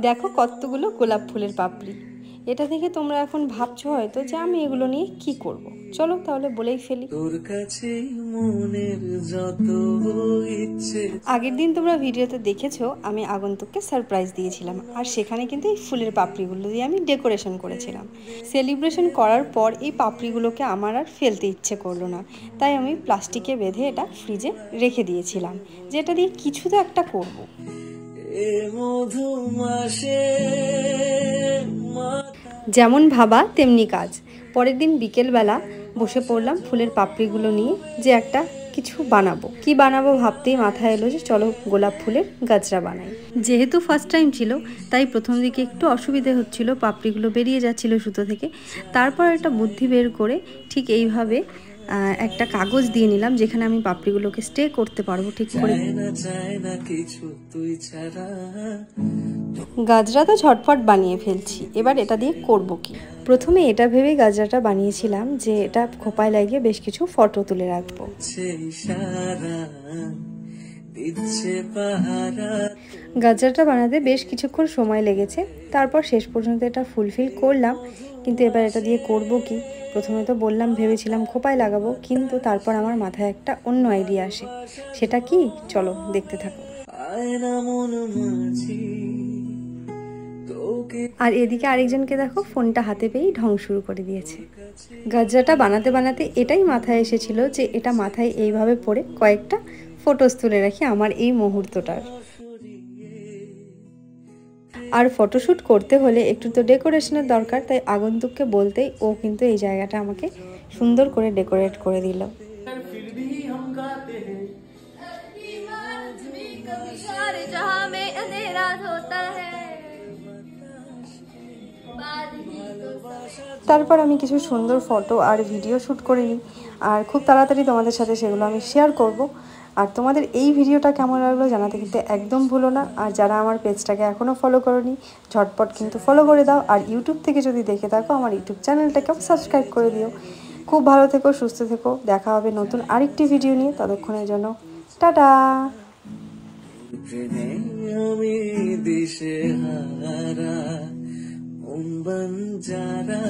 দেখো কতগুলো গোলাপ ফুলের পাপড়ি। এটা দেখে তোমরা এখন ভাবছো হয়তো যে আমি এগুলো নিয়ে কি করব। চলো তাহলে বলেই ফেলি। তোর কাছে মনের যত ইচ্ছে। আগের দিন তোমরা ভিডিওতে দেখেছো আমি আগন্তুককে সারপ্রাইজ দিয়েছিলাম, আর সেখানে কিন্তু এই ফুলের পাপড়িগুলো দিয়ে আমি ডেকোরেশন করেছিলাম। সেলিব্রেশন করার পর এই পাপড়িগুলোকে আমার আর ফেলতে ইচ্ছে করলো না, তাই আমি প্লাস্টিকে বেঁধে এটা ফ্রিজে রেখে দিয়েছিলাম, যে এটা দিয়ে কিছু তো একটা করবো। যেমন ভাবা তেমনি কাজ। পরের দিন বিকেলবেলা বসে পড়লাম ফুলের পাপড়িগুলো নিয়ে, যে একটা কিছু বানাবো। কি বানাবো ভাবতেই মাথায় এলো যে চলো গোলাপ ফুলের গাজরা বানাই। যেহেতু ফার্স্ট টাইম ছিল তাই প্রথম দিকে একটু অসুবিধে হচ্ছিল, পাপড়িগুলো বেরিয়ে যাচ্ছিল সুতো থেকে। তারপর একটা বুদ্ধি বের করে ঠিক এইভাবে একটা কাগজ দিয়ে নিলাম, যেখানে আমি পাপড়িগুলোকে স্টে করতে পারবো ঠিক করে। গাজরা তো ঝটপট বানিয়ে ফেলছি, এবার এটা দিয়ে করব কি। প্রথমে এটা ভেবে গাজরাটা বানিয়েছিলাম যে এটা খোপায় লাগিয়ে বেশ কিছু ফটো তুলে রাখবো। গাজরাটা বানাতে বেশ কিছুক্ষণ সময় লেগেছে, তারপর শেষ পর্যন্ত এটা ফুলফিল করলাম। কিন্তু এবার এটা দিয়ে করব কি। প্রথমে তো বললাম ভেবেছিলাম খোপায় লাগাবো, কিন্তু তারপর আমার মাথায় একটা অন্য আইডিয়া আসে। সেটা কি, চলো দেখতে থাকো। আর এদিকে আরেকজনকে দেখো ফোনটা হাতে পেয়েই ঢং শুরু করে দিয়েছে। গাজরাটা বানাতে বানাতে এটাই মাথায় এসেছিল যে এটা মাথায় এইভাবে পরে কয়েকটা ফটোস তুলে রাখি আমার এই মুহূর্তটার। আর ফটোশ্যুট করতে হলে একটু তো ডেকোরেশনের দরকার, তাই আগন্তুককে বলতেই ও কিন্তু এই জায়গাটা আমাকে সুন্দর করে ডেকোরেট করে দিল। তারপর আমি কিছু সুন্দর ফটো আর ভিডিও শ্যুট করে নিই, আর খুব তাড়াতাড়ি তোমাদের সাথে সেগুলো আমি শেয়ার করব। আর তোমাদের এই ভিডিওটা কেমন লাগলো জানাতে কিন্তু একদম ভুলো না। আর যারা আমার পেজটাকে এখনও ফলো করোনি ঝটপট কিন্তু ফলো করে দাও। আর ইউটিউব থেকে যদি দেখে থাকো আমার ইউটিউব চ্যানেলটাকেও সাবস্ক্রাইব করে দিও। খুব ভালো থেকো, সুস্থ থেকো, দেখা হবে নতুন আরেকটি ভিডিও নিয়ে। ততক্ষণের জন্য টাটা। আমি দিশেহারা মন বাঞ্জারা।